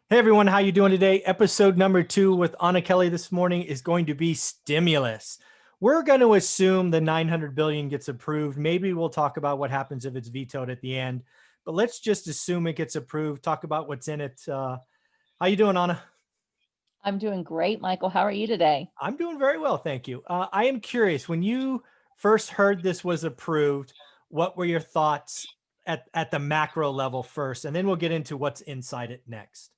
Hey everyone, how you doing today? Episode number 2 with Anna Kelly this morning is going to be stimulus. We're going to assume the 900 billion gets approved. Maybe we'll talk about what happens if it's vetoed at the end, but let's just assume it gets approved. Talk about what's in it. How you doing, Anna? I'm doing great, Michael. How are you today? I'm doing very well, thank you. I am curious, when you first heard this was approved, what were your thoughts at the macro level first, and then we'll get into what's inside it next.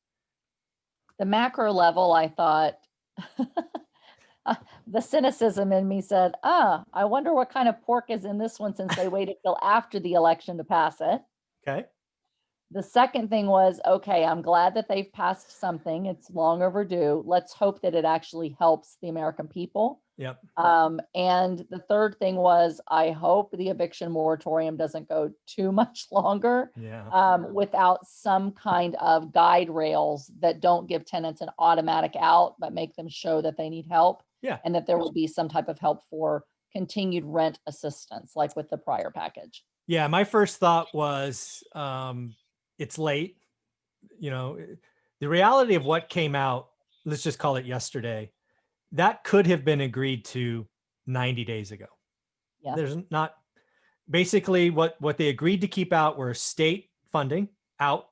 The macro level, I thought the cynicism in me said, I wonder what kind of pork is in this one since they waited till after the election to pass it. Okay. The second thing was, okay, I'm glad that they've passed something. It's long overdue. Let's hope that it actually helps the American people. Yep. And the third thing was, I hope the eviction moratorium doesn't go too much longer without some kind of guide rails that don't give tenants an automatic out, but make them show that they need help. Yeah. And that there will be some type of help for continued rent assistance, like with the prior package. Yeah. My first thought was, it's late. You know, the reality of what came out, let's just call it yesterday, that could have been agreed to 90 days ago. Yeah. There's not basically what they agreed to keep out were state funding out,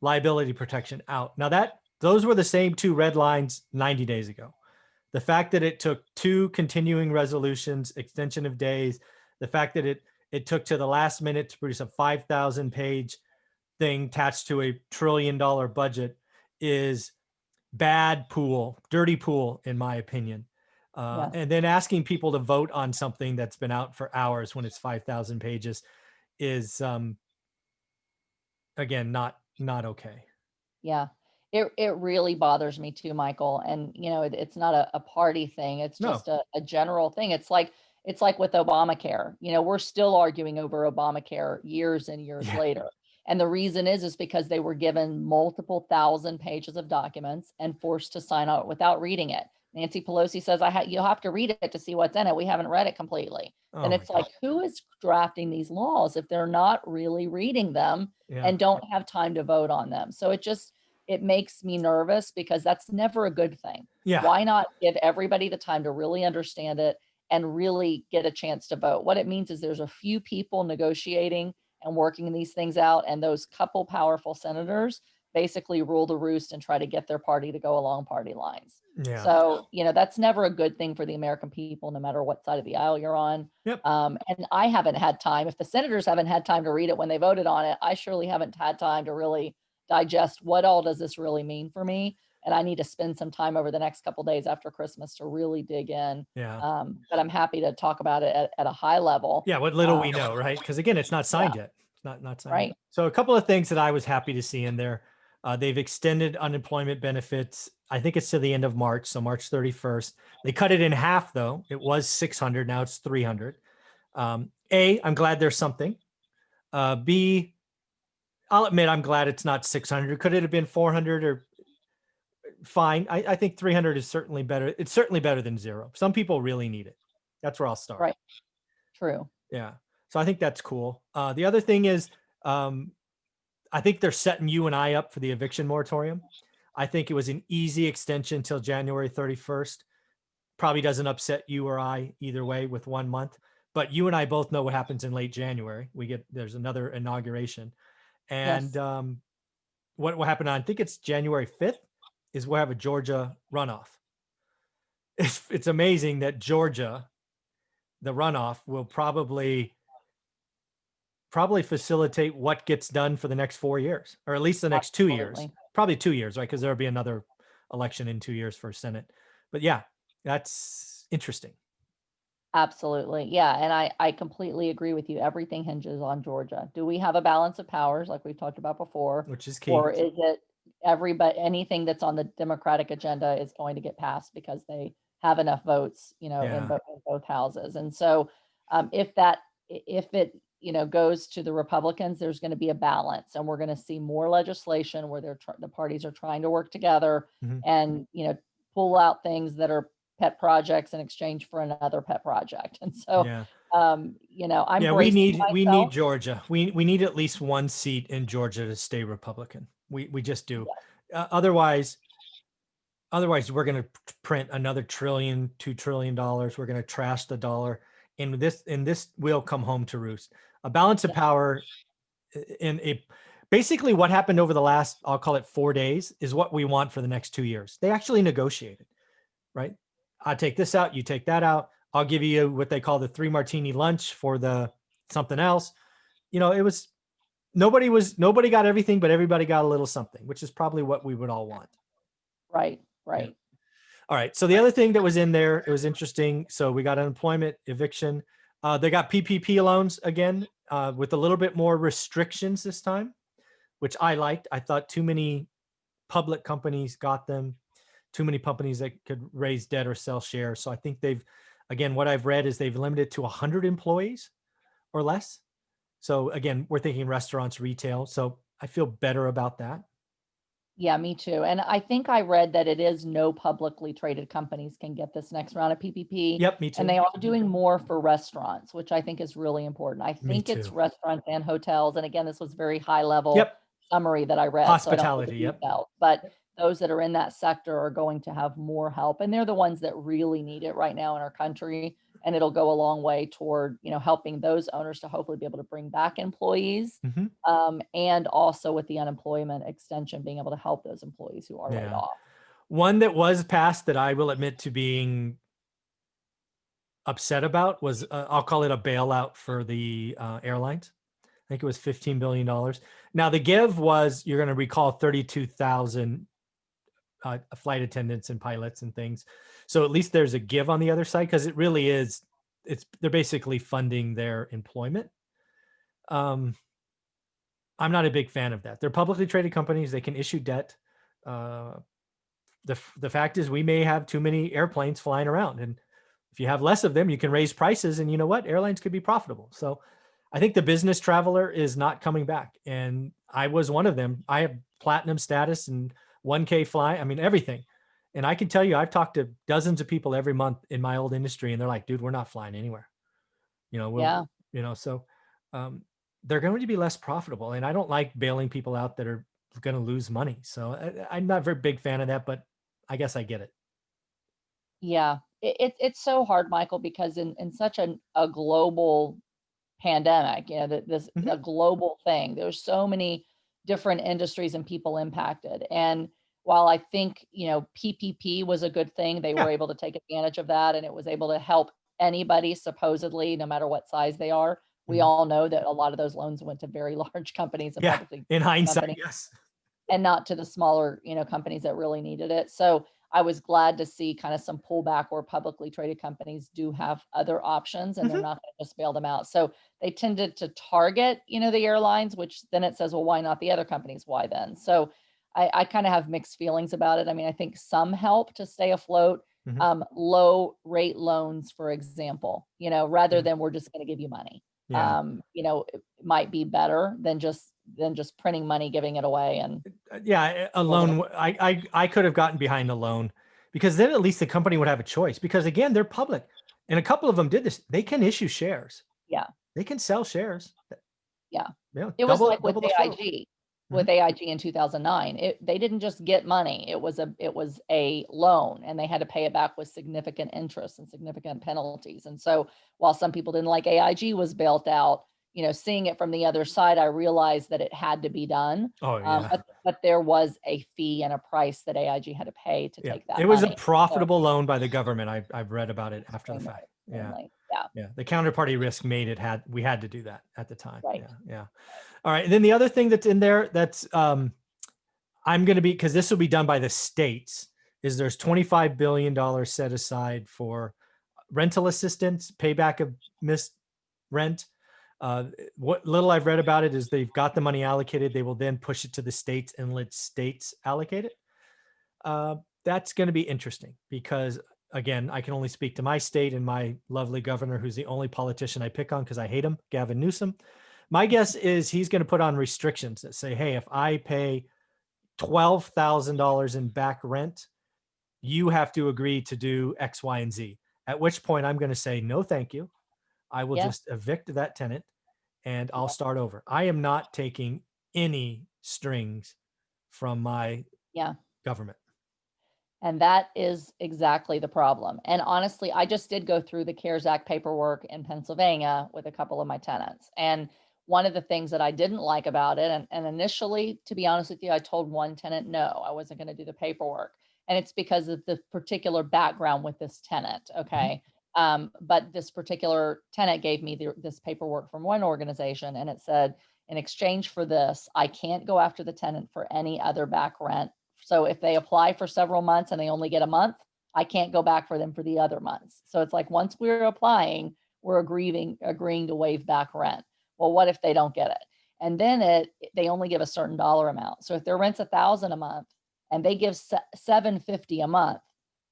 liability protection out. Now those were the same two red lines 90 days ago. The fact that it took 2 continuing resolutions, extension of days, the fact that it took to the last minute to produce a 5,000 page thing attached to a $1 trillion budget is bad pool, dirty pool, in my opinion. Yes. And then asking people to vote on something that's been out for hours when it's 5,000 pages is, again, not okay. Yeah. It really bothers me too, Michael. And it's not a party thing. It's No. just a general thing. It's like with Obamacare. We're still arguing over Obamacare years and years Yeah. later. And the reason is because they were given multiple thousand pages of documents and forced to sign out without reading it. Nancy Pelosi says, you'll have to read it to see what's in it. We haven't read it completely. Oh And my it's like, God. who is drafting these laws if they're not really reading them Yeah. and don't have time to vote on them? So it makes me nervous because that's never a good thing. Yeah. Why not give everybody the time to really understand it and really get a chance to vote? What it means is there's a few people negotiating and working these things out, and those couple powerful senators basically rule the roost and try to get their party to go along party lines. Yeah. So, that's never a good thing for the American people, no matter what side of the aisle you're on. Yep. And I haven't had time. If the senators haven't had time to read it when they voted on it, I surely haven't had time to really digest what all does this really mean for me. And I need to spend some time over the next couple of days after Christmas to really dig in. Yeah. But I'm happy to talk about it at a high level. Yeah. What little we know, right? Because again, it's not signed yet. It's not signed. Right. Yet. So a couple of things that I was happy to see in there. They've extended unemployment benefits. I think it's to the end of March, so March 31st. They cut it in half, though. It was 600, now it's 300. A, I'm glad there's something. B, I'll admit I'm glad it's not 600. Could it have been 400 or fine? I think 300 is certainly better. It's certainly better than 0. Some people really need it. That's where I'll start. Right. True. Yeah. So I think that's cool. The other thing is, I think they're setting you and I up for the eviction moratorium. I think it was an easy extension till January 31st. Probably doesn't upset you or I either way with 1 month, but you and I both know what happens in late January. There's another inauguration. And Yes. What will happen on, I think it's January 5th is we'll have a Georgia runoff. It's amazing that Georgia, the runoff, will probably facilitate what gets done for the next 4 years, or at least the next 2 years, Absolutely. probably 2 years, right? Because there'll be another election in 2 years for Senate. But yeah, that's interesting. Absolutely. Yeah. And I completely agree with you. Everything hinges on Georgia. Do we have a balance of powers like we've talked about before? Which is key. Or is it anything that's on the Democratic agenda is going to get passed because they have enough votes, in both houses. And so if it goes to the Republicans, there's going to be a balance, and we're going to see more legislation where the parties are trying to work together and pull out things that are pet projects in exchange for another pet project. And so I'm we need Georgia. We need at least one seat in Georgia to stay Republican. We just do. Yeah. Otherwise, we're going to print another trillion, $2 trillion. We're going to trash the dollar. And this will come home to roost. A balance of power in a basically what happened over the last, I'll call it 4 days, is what we want for the next 2 years. They actually negotiated, right? I take this out, you take that out. I'll give you what they call the 3 martini lunch for the something else. You know, it was nobody got everything, but everybody got a little something, which is probably what we would all want. Right. Yeah. All right. So the other thing that was in there, it was interesting. So we got unemployment, eviction. They got PPP loans again, with a little bit more restrictions this time, which I liked. I thought too many public companies got them, too many companies that could raise debt or sell shares. So I think again, what I've read is they've limited to 100 employees or less. So again, we're thinking restaurants, retail. So I feel better about that. Yeah, me too. And I think I read that it is no publicly traded companies can get this next round of PPP. Yep, me too. And they are doing more for restaurants, which I think is really important. I think it's restaurants and hotels. And again, this was very high level summary that I read. Hospitality, so I don't know the details, but those that are in that sector are going to have more help. And they're the ones that really need it right now in our country. And it'll go a long way toward, helping those owners to hopefully be able to bring back employees. And also with the unemployment extension, being able to help those employees who are laid off. One that was passed that I will admit to being upset about was, I'll call it a bailout for the airlines. I think it was $15 billion. Now the give was, you're going to recall 32,000 flight attendants and pilots and things. So at least there's a give on the other side, because it really is, they're basically funding their employment. I'm not a big fan of that. They're publicly traded companies. They can issue debt. The fact is we may have too many airplanes flying around. And if you have less of them, you can raise prices, and you know what? Airlines could be profitable. So I think the business traveler is not coming back. And I was one of them. I have platinum status and 1K fly. I mean, everything. And I can tell you, I've talked to dozens of people every month in my old industry, and they're like, dude, we're not flying anywhere. So they're going to be less profitable. And I don't like bailing people out that are going to lose money. So I'm not a very big fan of that, but I guess I get it. Yeah, it's so hard, Michael, because in such a global pandemic, a global thing, there's so many different industries and people impacted. And while I think, PPP was a good thing, they were able to take advantage of that, and it was able to help anybody supposedly, no matter what size they are. We all know that a lot of those loans went to very large companies and publicly in hindsight, companies, yes. and not to the smaller, companies that really needed it. So I was glad to see kind of some pullback where publicly traded companies do have other options, and they're not going to just bail them out. So they tended to target, the airlines, which then it says, well, why not the other companies? Why then? So I kind of have mixed feelings about it. I mean, I think some help to stay afloat, low rate loans, for example, rather than we're just going to give you money. It might be better than just printing money, giving it away. And a loan, I could have gotten behind a loan, because then at least the company would have a choice, because again, they're public, and a couple of them did this. They can issue shares. They can sell shares. It was like with AIG. With AIG in 2009, they didn't just get money. It was a loan, and they had to pay it back with significant interest and significant penalties. And so while some people didn't like AIG was bailed out, seeing it from the other side, I realized that it had to be done. But there was a fee and a price that AIG had to pay to take that. It was a profitable loan by the government. I've read about it after the fact. The counterparty risk made it we had to do that at the time. All right. And then the other thing that's in there that's I'm going to be, because this will be done by the states, is there's $25 billion set aside for rental assistance, payback of missed rent. What little I've read about it is they've got the money allocated. They will then push it to the states and let states allocate it. That's going to be interesting, because again, I can only speak to my state and my lovely governor, who's the only politician I pick on because I hate him, Gavin Newsom. My guess is he's going to put on restrictions that say, hey, if I pay $12,000 in back rent, you have to agree to do X, Y, and Z. At which point I'm going to say, no, thank you. I will just evict that tenant, and I'll start over. I am not taking any strings from my Yeah. government. And that is exactly the problem. And honestly, I just did go through the CARES Act paperwork in Pennsylvania with a couple of my tenants. And one of the things that I didn't like about it, and initially, to be honest with you, I told one tenant, no, I wasn't going to do the paperwork. And it's because of the particular background with this tenant. Okay. But this particular tenant gave me this paperwork from one organization, and it said, in exchange for this, I can't go after the tenant for any other back rent. So if they apply for several months and they only get a month, I can't go back for them for the other months. So it's like, once we're applying, we're agreeing to waive back rent. Well, what if they don't get it? And then they only give a certain dollar amount. So if their rent's $1,000 a month and they give $750 a month,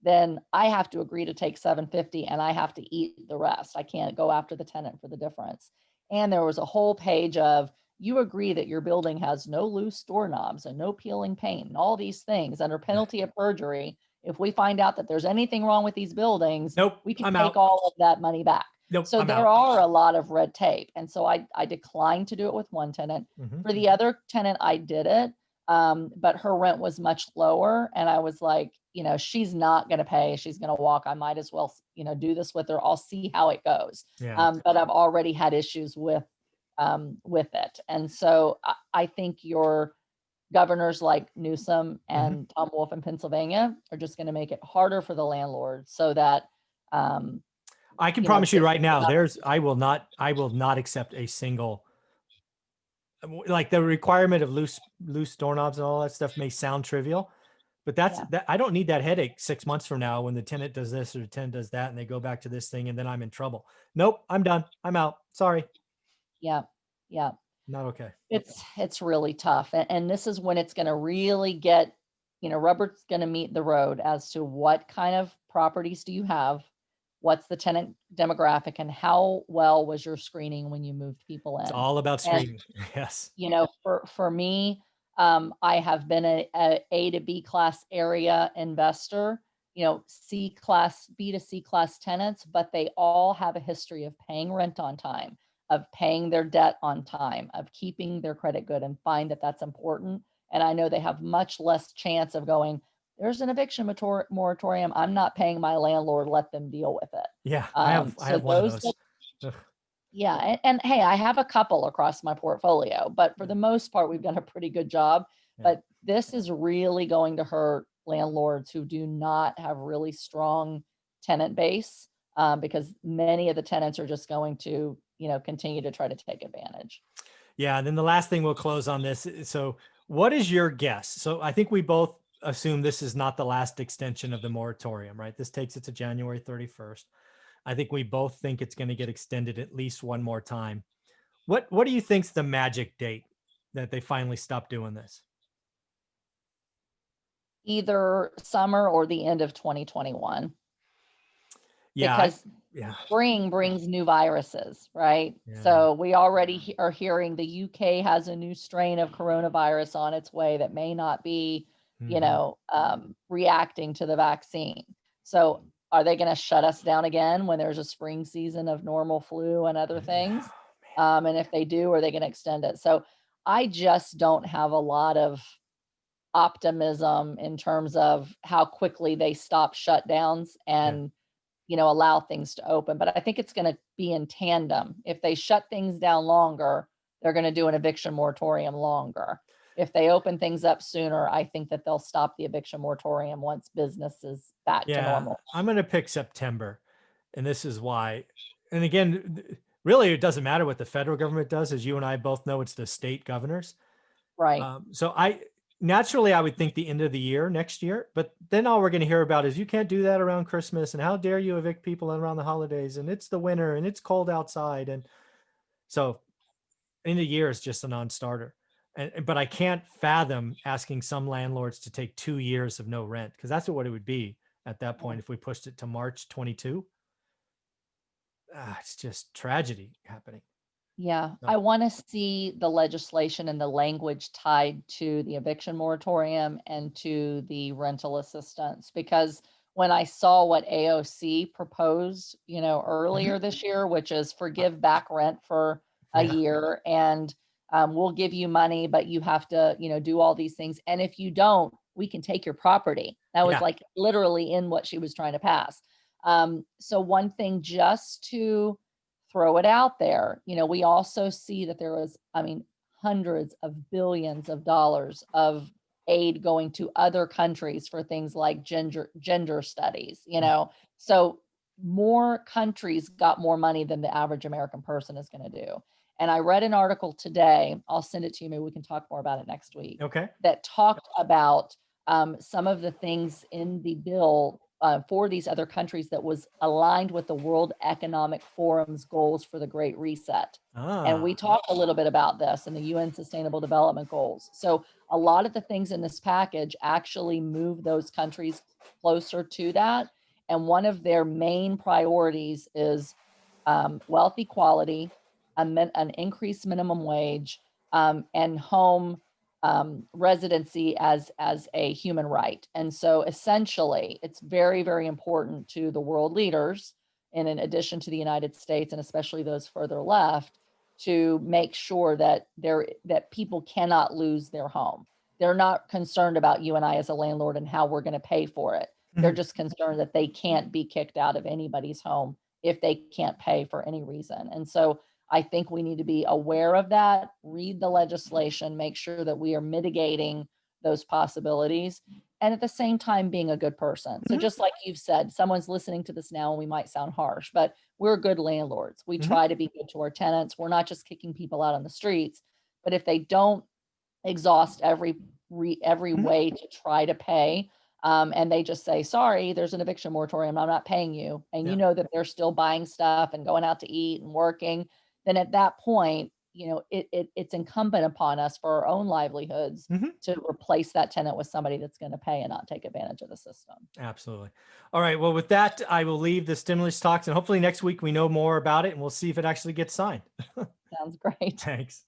then I have to agree to take $750 and I have to eat the rest. I can't go after the tenant for the difference. And there was a whole page of, you agree that your building has no loose doorknobs and no peeling paint and all these things under penalty of perjury. If we find out that there's anything wrong with these buildings, Nope, we can I'm take out. all of that money back. Nope, So I'm there out. are a lot of red tape. And so I declined to do it with one tenant. For the other tenant, I did it. But her rent was much lower. And I was like, she's not going to pay. She's going to walk. I might as well, do this with her. I'll see how it goes. Yeah. But I've already had issues with it. And so I think your governors like Newsom and Tom Wolf in Pennsylvania are just going to make it harder for the landlord, so that I can promise you right now, I will not accept a single, like, the requirement of loose doorknobs and all that stuff may sound trivial, but that I don't need that headache 6 months from now when the tenant does this or the tenant does that and they go back to this thing and then I'm in trouble. Nope, I'm done. I'm out. Sorry. Yeah. Yeah. Not okay. It's really tough. And this is when it's going to really get, rubber's going to meet the road as to what kind of properties do you have? What's the tenant demographic, and how well was your screening when you moved people in? It's all about screening. Yes. For me, I have been a to B class area investor, C class, B to C class tenants, but they all have a history of paying rent on time, of paying their debt on time, of keeping their credit good, and find that that's important. And I know they have much less chance of going, there's an eviction moratorium, I'm not paying my landlord, let them deal with it. Yeah, I have one of those. Yeah. And hey, I have a couple across my portfolio, but for the most part, we've done a pretty good job. Yeah. But this is really going to hurt landlords who do not have really strong tenant base, because many of the tenants are just going to, continue to try to take advantage. Yeah. And then the last thing we'll close on this. So what is your guess? So I think we both assume this is not the last extension of the moratorium, right? This takes it to January 31st. I think we both think it's going to get extended at least one more time. What do you think's the magic date that they finally stop doing this? Either summer or the end of 2021. Yeah. Because spring brings new viruses, right? Yeah. So we already are hearing the UK has a new strain of coronavirus on its way that may not be, reacting to the vaccine. So are they going to shut us down again when there's a spring season of normal flu and other things? And if they do, are they going to extend it? So I just don't have a lot of optimism in terms of how quickly they stop shutdowns and allow things to open. But I think it's going to be in tandem. If they shut things down longer, they're going to do an eviction moratorium longer. If they open things up sooner, I think that they'll stop the eviction moratorium once business is back to normal. I'm going to pick September. And this is why. And again, really, it doesn't matter what the federal government does. As you and I both know, it's the state governors. Right. So naturally, I would think the end of the year, next year, but then all we're going to hear about is you can't do that around Christmas, and how dare you evict people around the holidays, and it's the winter and it's cold outside. And so end of the year is just a non-starter. But I can't fathom asking some landlords to take 2 years of no rent, because that's what it would be at that point if we pushed it to March 22. It's just tragedy happening. Yeah, I want to see the legislation and the language tied to the eviction moratorium and to the rental assistance, because when I saw what AOC proposed, earlier this year, which is forgive back rent for a year and we'll give you money, but you have to, do all these things. And if you don't, we can take your property. That was Yeah. like literally in what she was trying to pass. So one thing, just to throw it out there, we also see that there was, hundreds of billions of dollars of aid going to other countries for things like gender studies, so more countries got more money than the average American person is going to do. And I read an article today, I'll send it to you, maybe we can talk more about it next week, Okay. that talked about some of the things in the bill for these other countries that was aligned with the World Economic Forum's goals for the Great Reset. And we talked a little bit about this in the UN Sustainable Development Goals. So a lot of the things in this package actually move those countries closer to that. And one of their main priorities is wealth equality, an increased minimum wage, and home residency as a human right. And so essentially, it's very, very important to the world leaders, and in addition to the United States, and especially those further left, to make sure that that people cannot lose their home. They're not concerned about you and I as a landlord and how we're going to pay for it. They're just concerned that they can't be kicked out of anybody's home if they can't pay for any reason. And so I think we need to be aware of that, read the legislation, make sure that we are mitigating those possibilities, and at the same time being a good person. So just like you've said, someone's listening to this now and we might sound harsh, but we're good landlords. We try to be good to our tenants. We're not just kicking people out on the streets, but if they don't exhaust every way to try to pay, and they just say, sorry, there's an eviction moratorium, I'm not paying you, and Yeah. you know that they're still buying stuff and going out to eat and working, then at that point, it's incumbent upon us for our own livelihoods to replace that tenant with somebody that's going to pay and not take advantage of the system. Absolutely. All right. Well, with that, I will leave the stimulus talks, and hopefully next week we know more about it and we'll see if it actually gets signed. Sounds great. Thanks.